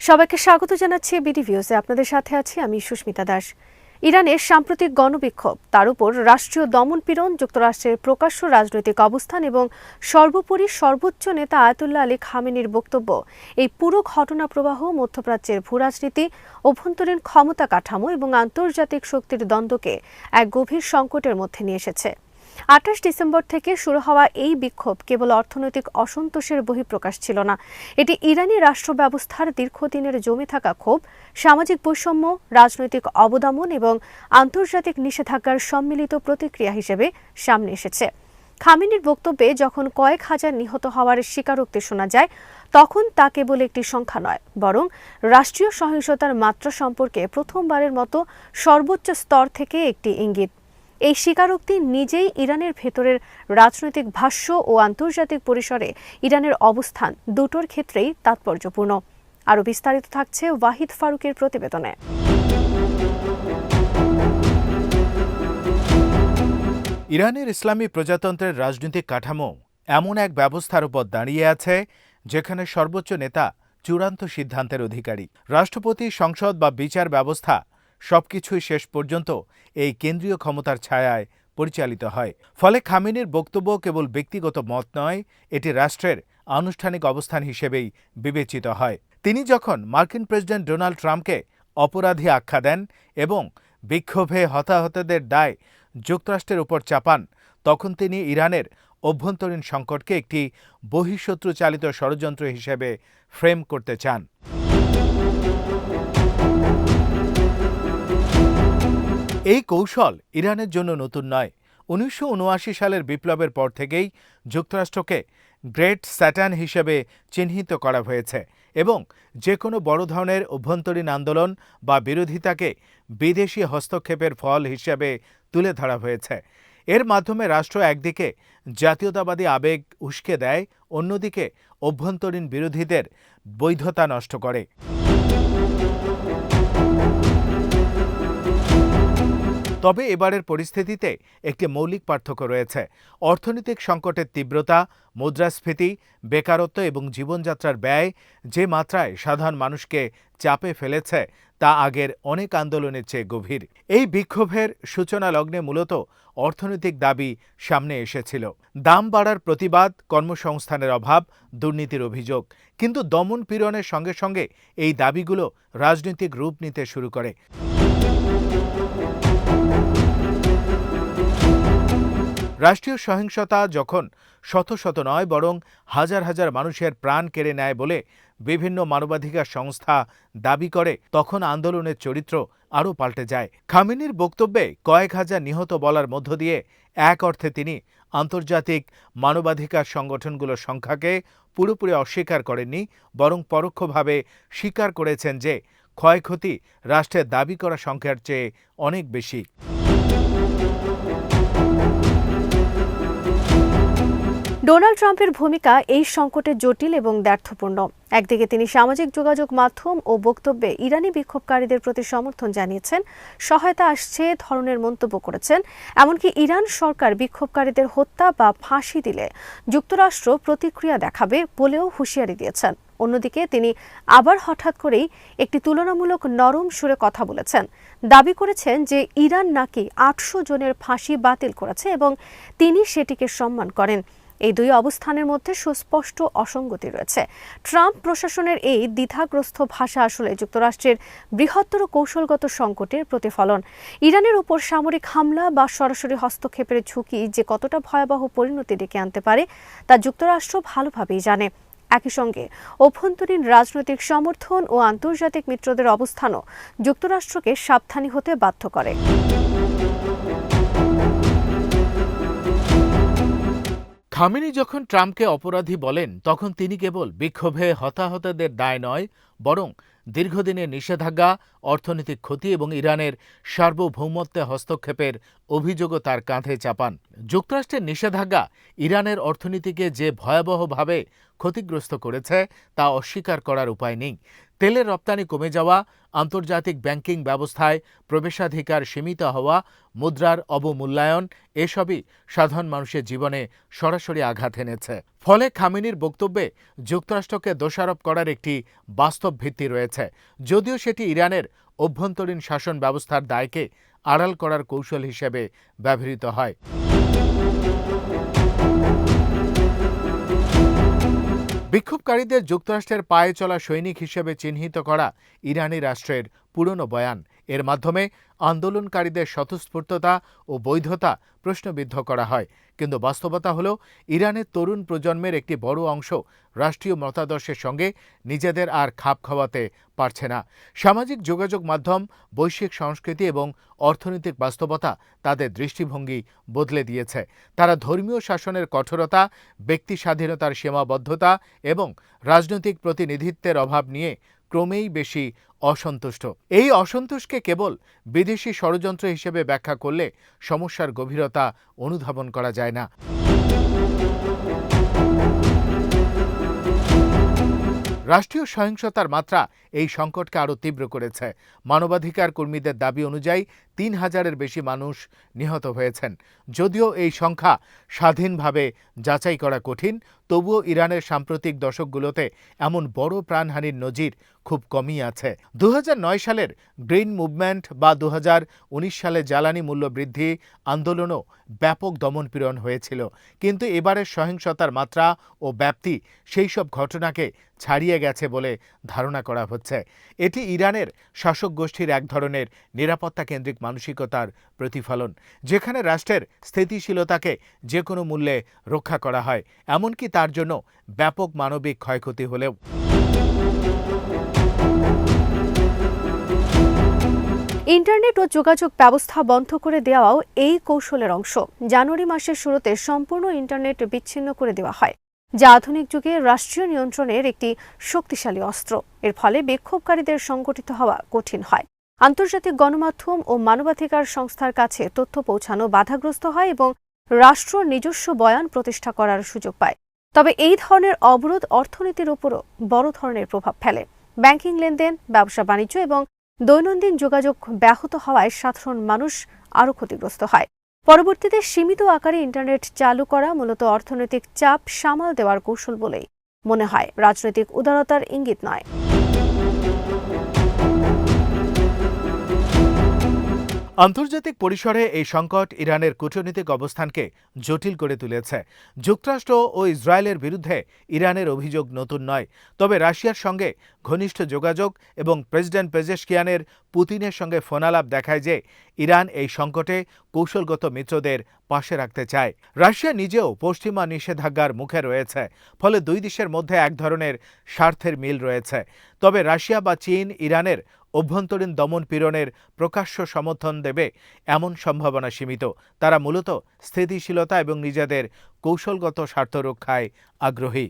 সবাইকে স্বাগত জানাচ্ছি বিডি ভিউজে। আপনাদের সাথে আছি আমি সুস্মিতা দাস। ইরানের সাম্প্রতিক গণবিক্ষোভ, তার উপর রাষ্ট্রীয় দমনপীড়ন, যুক্তরাষ্ট্রের প্রকাশ্য রাজনৈতিক অবস্থান এবং সর্বোপরি সর্বোচ্চ নেতা আয়াতুল্লাহ আলী খামেনির বক্তব্য, এই পুরো ঘটনা প্রবাহ মধ্যপ্রাচ্যের ভূরাজনীতি, অভ্যন্তরীণ ক্ষমতা কাঠামো এবং আন্তর্জাতিক শক্তির দ্বন্দ্বকে এক গভীর সংকটের মধ্যে নিয়ে এসেছে। ২৮ ডিসেম্বর থেকে শুরু হওয়া এই বিক্ষোভ কেবল অর্থনৈতিক অসন্তোষের বহিঃপ্রকাশ ছিল না, এটি ইরানি রাষ্ট্র ব্যবস্থার দীর্ঘদিনের জমে থাকা ক্ষোভ, সামাজিক বৈষম্য, রাজনৈতিক অবদমন এবং আন্তর্জাতিক নিষেধাজ্ঞার সম্মিলিত প্রতিক্রিয়া হিসেবে সামনে এসেছে। খামেনির বক্তব্যে যখন কয়েক হাজার নিহত হওয়ার স্বীকারোক্তি শোনা যায়, তখন তা কেবল একটি সংখ্যা নয়, বরং রাষ্ট্রীয় সহিংসতার মাত্রা সম্পর্কে প্রথমবারের মতো সর্বোচ্চ স্তর থেকে একটি ইঙ্গিত। এই স্বীকারোক্তি নিজেই ইরানের ভেতরের রাজনৈতিক ভাষ্য ও আন্তর্জাতিক পরিসরে ইরানের অবস্থান দুটোর ক্ষেত্রেই তাৎপর্যপূর্ণ। আরও বিস্তারিত থাকছে ওয়াহিদ ফারুকের প্রতিবেদনে। ইরানের ইসলামী প্রজাতন্ত্রের রাজনৈতিক কাঠামো এমন এক ব্যবস্থার উপর দাঁড়িয়ে আছে যেখানে সর্বোচ্চ নেতা চূড়ান্ত সিদ্ধান্তের অধিকারী। রাষ্ট্রপতি, সংসদ বা বিচার ব্যবস্থা সবকিছুই শেষ পর্যন্ত এই কেন্দ্রীয় ক্ষমতার ছায়ায় পরিচালিত হয়। ফলে খামেনির বক্তব্য কেবল ব্যক্তিগত মত নয়, এটি রাষ্ট্রের আনুষ্ঠানিক অবস্থান হিসেবেই বিবেচিত হয়। তিনি যখন মার্কিন প্রেসিডেন্ট ডোনাল্ড ট্রাম্পকে অপরাধী আখ্যা দেন এবং বিক্ষোভে হতাহতদের দায় যুক্তরাষ্ট্রের উপর চাপান, তখন তিনি ইরানের অভ্যন্তরীণ সংকটকে একটি বহিঃশত্রু চালিত ষড়যন্ত্র হিসেবে ফ্রেম করতে চান। এই কৌশল ইরানের জন্য নতুন নয়। ১৯৭৯ সালের বিপ্লবের পর থেকেই যুক্তরাষ্ট্রকে গ্রেট স্যাটান হিসেবে চিহ্নিত করা হয়েছে এবং যে কোনো বড় ধরনের অভ্যন্তরীণ আন্দোলন বা বিরোধিতাকে বিদেশি হস্তক্ষেপের ফল হিসেবে তুলে ধরা হয়েছে। এর মাধ্যমে রাষ্ট্র একদিকে জাতীয়তাবাদী আবেগ উস্কে দেয়, অন্যদিকে অভ্যন্তরীণ বিরোধীদের বৈধতা নষ্ট করে। তবে এবারের পরিস্থিতিতে একটি মৌলিক পার্থক্য রয়েছে। অর্থনৈতিক সংকটের তীব্রতা, মুদ্রাস্ফীতি, বেকারত্ব এবং জীবনযাত্রার ব্যয় যে মাত্রায় সাধারণ মানুষকে চাপে ফেলেছে, তা আগের অনেক আন্দোলনের চেয়ে গভীর। এই বিক্ষোভের সূচনা লগ্নে মূলত অর্থনৈতিক দাবি সামনে এসেছিল। দাম বাড়ার প্রতিবাদ, কর্মসংস্থানের অভাব, দুর্নীতির অভিযোগ। কিন্তু দমন পীড়নের সঙ্গে সঙ্গে এই দাবিগুলো রাজনৈতিক রূপ নিতে শুরু করে। রাষ্ট্রীয় সহিংসতা যখন শত শত নয়, বরং হাজার হাজার মানুষের প্রাণ কেড়ে নেয় বলে বিভিন্ন মানবাধিকার সংস্থা দাবি করে, তখন আন্দোলনের চরিত্র আরও পাল্টে যায়। খামেনির বক্তব্যে কয়েক হাজার নিহত বলার মধ্য দিয়ে এক অর্থে তিনি আন্তর্জাতিক মানবাধিকার সংগঠনগুলোর সংখ্যাকে পুরোপুরি অস্বীকার করেননি, বরং পরোক্ষভাবে স্বীকার করেছেন যে ক্ষয়ক্ষতি রাষ্ট্রের দাবি করা সংখ্যার চেয়ে অনেক বেশি। ডোনাল্ড ট্রাম্পের ভূমিকা এই সংকটে জটিল এবং দ্ব্যর্থপূর্ণ। একদিকে তিনি সামাজিক যোগাযোগ মাধ্যম ও বক্তব্যে ইরানি বিক্ষোভকারীদের প্রতি সমর্থন জানিয়েছেন, সহায়তা আসছে ধরনের মন্তব্য করেছেন, এমনকি ইরান সরকার বিক্ষোভকারীদের হত্যা বা ফাঁসি দিলে যুক্তরাষ্ট্র প্রতিক্রিয়া দেখাবে বলেও হুঁশিয়ারি দিয়েছেন। অন্যদিকে তিনি আবার হঠাৎ করেই একটি তুলনামূলক নরম সুরে কথা বলেছেন, দাবি করেছেন যে ইরান নাকি ৮০০ জনের ফাঁসি বাতিল করেছে এবং তিনি সেটিকে সম্মান করেন। এই দুই অবস্থানের মধ্যে সুস্পষ্ট অসঙ্গতি রয়েছে। ট্রাম্প প্রশাসনের এই দ্বিধাগ্রস্ত ভাষা আসলে যুক্তরাষ্ট্রের বৃহত্তর কৌশলগত সংকটের প্রতিফলন। ইরানের উপর সামরিক হামলা বা সরাসরি হস্তক্ষেপের ঝুঁকি যে কতটা ভয়াবহ পরিণতি ডেকে আনতে পারে, তা যুক্তরাষ্ট্র ভালোভাবেই জানে। একই সঙ্গে অভ্যন্তরীণ রাজনৈতিক সমর্থন ও আন্তর্জাতিক মিত্রদের অবস্থানও যুক্তরাষ্ট্রকে সাবধানী হতে বাধ্য করে। খামেনি যখন ট্রাম্পকে অপরাধী বলেন, তখন তিনি কেবল বিক্ষোভে হতাহতদের দায় নয়, বরং দীর্ঘদিনের নিষেধাজ্ঞা, অর্থনৈতিক ক্ষতি এবং ইরানের সার্বভৌমত্বে হস্তক্ষেপের অভিযোগও তার কাঁধে চাপান। যুক্তরাষ্ট্রের নিষেধাজ্ঞা ইরানের অর্থনীতিকে যে ভয়াবহভাবে ক্ষতিগ্রস্ত করেছে তা অস্বীকার করার উপায় নেই। তেলের রপ্তানি কমে যাওয়া, আন্তর্জাতিক ব্যাংকিং ব্যবস্থায় প্রবেশাধিকার সীমিত হওয়া, মুদ্রার অবমূল্যায়ন এসবই সাধারণ মানুষের জীবনে সরাসরি আঘাত এনেছে। ফলে খামেনির বক্তব্যে যুক্তরাষ্ট্রকে দোষারোপ করার একটি বাস্তব ভিত্তি রয়েছে, যদিও সেটি ইরানের অভ্যন্তরীণ শাসন ব্যবস্থার দায়কে আড়াল করার কৌশল হিসেবে ব্যবহৃত হয়। বিক্ষোভকারীদের যুক্তরাষ্ট্রের পায়ে চলা সৈনিক হিসেবে চিহ্নিত করা ইরানি রাষ্ট্রের পুরনো বয়ান। এর মাধ্যমে আন্দোলনকারীদের স্বতঃস্ফূর্ততা ও বৈধতা প্রশ্নবিদ্ধ করা হয়। কিন্তু বাস্তবতা হল, ইরানের তরুণ প্রজন্মের একটি বড় অংশ রাষ্ট্রীয় মতাদর্শের সঙ্গে নিজেদের আর খাপ খাওয়াতে পারছে না। সামাজিক যোগাযোগ মাধ্যম, বৈশ্বিক সংস্কৃতি এবং অর্থনৈতিক বাস্তবতা তাদের দৃষ্টিভঙ্গি বদলে দিয়েছে। তারা ধর্মীয় শাসনের কঠোরতা, ব্যক্তি স্বাধীনতার সীমাবদ্ধতা এবং রাজনৈতিক প্রতিনিধিত্বের অভাব নিয়ে ক্রমেই বেশি অসন্তুষ্ট। এই অসন্তোষকে কেবল বিদেশি ষড়যন্ত্র হিসেবে ব্যাখ্যা করলে সমস্যার গভীরতা অনুধাবন করা যায় না। রাষ্ট্রীয় সহিংসতার মাত্রা এই সংকটকে আরও তীব্র করেছে। মানবাধিকার কর্মীদের দাবি অনুযায়ী ৩,০০০-এর বেশি মানুষ নিহত হয়েছেন। যদিও এই সংখ্যা স্বাধীনভাবে যাচাই করা কঠিন, তবুও ইরানের সাম্প্রতিক দশকগুলোতে এমন বড় প্রাণহানির নজির খুব কমই আছে। ২০০৯ সালের গ্রিন মুভমেন্ট বা ২০১৯ সালে জ্বালানি মূল্য বৃদ্ধি আন্দোলনও ব্যাপক দমনপীড়ন হয়েছিল। কিন্তু এবারের সহিংসতার মাত্রা ও ব্যাপ্তি সেই সব ঘটনাকে ছাড়িয়ে গেছে বলে ধারণা করা হচ্ছে। এটি ইরানের শাসক গোষ্ঠীর এক ধরনের নিরাপত্তা কেন্দ্রিক মানসিকতার প্রতিফলন, যেখানে রাষ্ট্রের স্থিতিশীলতাকে যে কোনো মূল্যে রক্ষা করা হয়, এমনকি তার জন্য ব্যাপক মানবিক ক্ষয়ক্ষতি হলেও। ইন্টারনেট ও যোগাযোগ ব্যবস্থা বন্ধ করে দেওয়াও এই কৌশলের অংশ। জানুয়ারি মাসের শুরুতে সম্পূর্ণ ইন্টারনেট বিচ্ছিন্ন করে দেওয়া হয়, যা আধুনিক যুগে রাষ্ট্রীয় নিয়ন্ত্রণের একটি শক্তিশালী অস্ত্র। এর ফলে বিক্ষোভকারীদের সংগঠিত হওয়া কঠিন হয়। আন্তর্জাতিক গণমাধ্যম ও মানবাধিকার সংস্থার কাছে তথ্য পৌঁছানো বাধাগ্রস্ত হয় এবং রাষ্ট্র নিজস্ব বয়ান প্রতিষ্ঠা করার সুযোগ পায়। তবে এই ধরনের অবরোধ অর্থনীতির উপরও বড় ধরনের প্রভাব ফেলে। ব্যাংকিং লেনদেন, ব্যবসা বাণিজ্য এবং দৈনন্দিন যোগাযোগ ব্যাহত হওয়ায় সাধারণ মানুষ আরও ক্ষতিগ্রস্ত হয়। পরবর্তীতে সীমিত আকারে ইন্টারনেট চালু করা মূলত অর্থনৈতিক চাপ সামাল দেওয়ার কৌশল বলেই মনে হয়, রাজনৈতিক উদারতার ইঙ্গিত নয়। আন্তর্জাতিক পরিসরে এই সংকট ইরানের কূটনৈতিক অবস্থানকে জটিল করে তুলেছে। যুক্তরাষ্ট্র ও ইসরায়েলের বিরুদ্ধে ইরানের অভিযোগ নতুন নয়, তবে রাশিয়ার সঙ্গে ঘনিষ্ঠ যোগাযোগ এবং প্রেসিডেন্ট পেজেশকিয়ানের পুতিনের সঙ্গে ফোনালাপ দেখায় যে ইরান এই সংকটে কৌশলগত মিত্রদের পাশে রাখতে চায়। রাশিয়া নিজেও পশ্চিমা নিষেধাজ্ঞার মুখে রয়েছে, ফলে দুই দেশের মধ্যে এক ধরনের স্বার্থের মিল রয়েছে। তবে রাশিয়া বা চীন ইরানের অভ্যন্তরীণ দমন পীড়নের প্রকাশ্য সমর্থন দেবে এমন সম্ভাবনা সীমিত। তারা মূলত স্থিতিশীলতা এবং নিজেদের কৌশলগত স্বার্থ রক্ষায় আগ্রহী।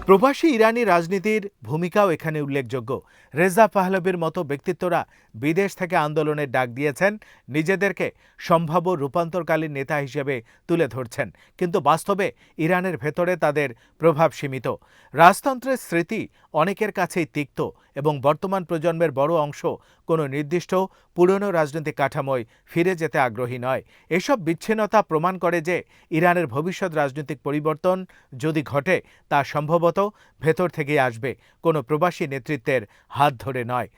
প্রবাসী ইরানি রাজনীতির ভূমিকাও এখানে উল্লেখযোগ্য। রেজা পাহলভির মতো ব্যক্তিত্বরা বিদেশ থেকে আন্দোলনের ডাক দিয়েছেন, নিজেদেরকে সম্ভাব্য রূপান্তরকালীন নেতা হিসেবে তুলে ধরছেন। কিন্তু বাস্তবে ইরানের ভেতরে তাদের প্রভাব সীমিত। রাজতন্ত্রের স্মৃতি অনেকের কাছেই তিক্ত এবং বর্তমান প্রজন্মের বড় অংশ কোনো নির্দিষ্ট পুরনো রাজনৈতিক কাঠামোয় ফিরে যেতে আগ্রহী নয়। এসব বিচ্ছিন্নতা প্রমাণ করে যে ইরানের ভবিষ্যৎ রাজনৈতিক পরিবর্তন যদি ঘটে, তা সম্ভবত ভেতর থেকেই আসবে, কোনো প্রবাসী নেতৃত্বের হাত ধরে নয়।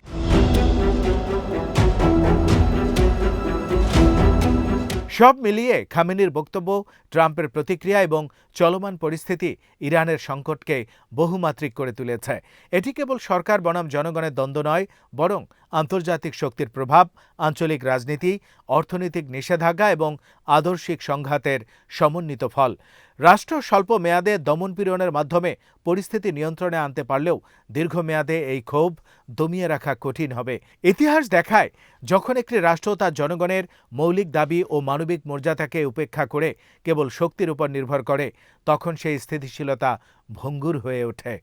সব মিলিয়ে খামেনির বক্তব্য, ট্রাম্পের প্রতিক্রিয়া এবং চলমান পরিস্থিতি ইরানের সংকটকে বহুমাত্রিক করে তুলেছে। এটি কেবল সরকার বনাম জনগণের দ্বন্দ্ব নয়, বরং আন্তর্জাতিক শক্তির প্রভাব, আঞ্চলিক রাজনীতি, অর্থনৈতিক নিষেধাজ্ঞা এবং আদর্শিক সংঘাতের সমন্বিত ফল। রাষ্ট্র স্বল্প মেয়াদে দমনপীড়নের মাধ্যমে পরিস্থিতি নিয়ন্ত্রণে আনতে পারলেও দীর্ঘমেয়াদে এই ক্ষোভ দমিয়ে রাখা কঠিন হবে। ইতিহাস দেখায়, যখন একটি রাষ্ট্র তার জনগণের মৌলিক দাবি ও মানবিক মর্যাদাকে উপেক্ষা করে কেবল শক্তির উপর নির্ভর করে, তখন সেই স্থিতিশীলতা ভঙ্গুর হয়ে ওঠে।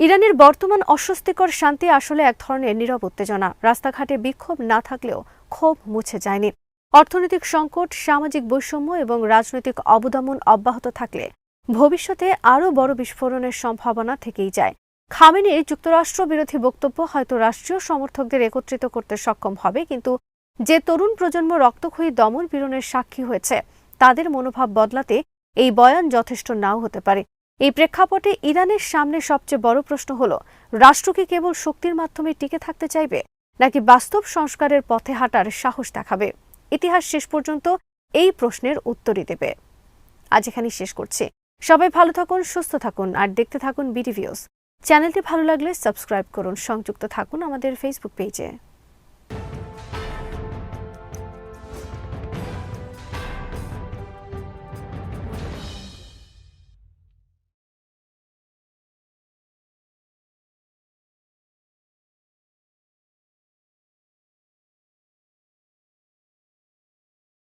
ইরানের বর্তমান অস্বস্তিকর শান্তি আসলে এক ধরনের নীরব উত্তেজনা। রাস্তাঘাটে বিক্ষোভ না থাকলেও ক্ষোভ মুছে যায়নি। অর্থনৈতিক সংকট, সামাজিক বৈষম্য এবং রাজনৈতিক অবদমন অব্যাহত থাকলে ভবিষ্যতে আরও বড় বিস্ফোরণের সম্ভাবনা থেকেই যায়। খামেনির যুক্তরাষ্ট্র বিরোধী বক্তব্য হয়তো রাষ্ট্রীয় সমর্থকদের একত্রিত করতে সক্ষম হবে, কিন্তু যে তরুণ প্রজন্ম রক্তক্ষয়ী দমন পীড়নের সাক্ষী হয়েছে তাদের মনোভাব বদলাতে এই বয়ান যথেষ্ট নাও হতে পারে। এই প্রেক্ষাপটে ইরানের সামনে সবচেয়ে বড় প্রশ্ন হল, রাষ্ট্র কি কেবল শক্তির মাধ্যমে টিকে থাকতে চাইবে, নাকি বাস্তব সংস্কারের পথে হাঁটার সাহস দেখাবে? ইতিহাস শেষ পর্যন্ত এই প্রশ্নের উত্তরই দেবে। আজ এখানেই শেষ করছি। সবাই ভালো থাকুন, সুস্থ থাকুন আর দেখতে থাকুন বিডি ভিউজ। চ্যানেলটি ভালো লাগলে সাবস্ক্রাইব করুন। সংযুক্ত থাকুন আমাদের ফেসবুক পেজে।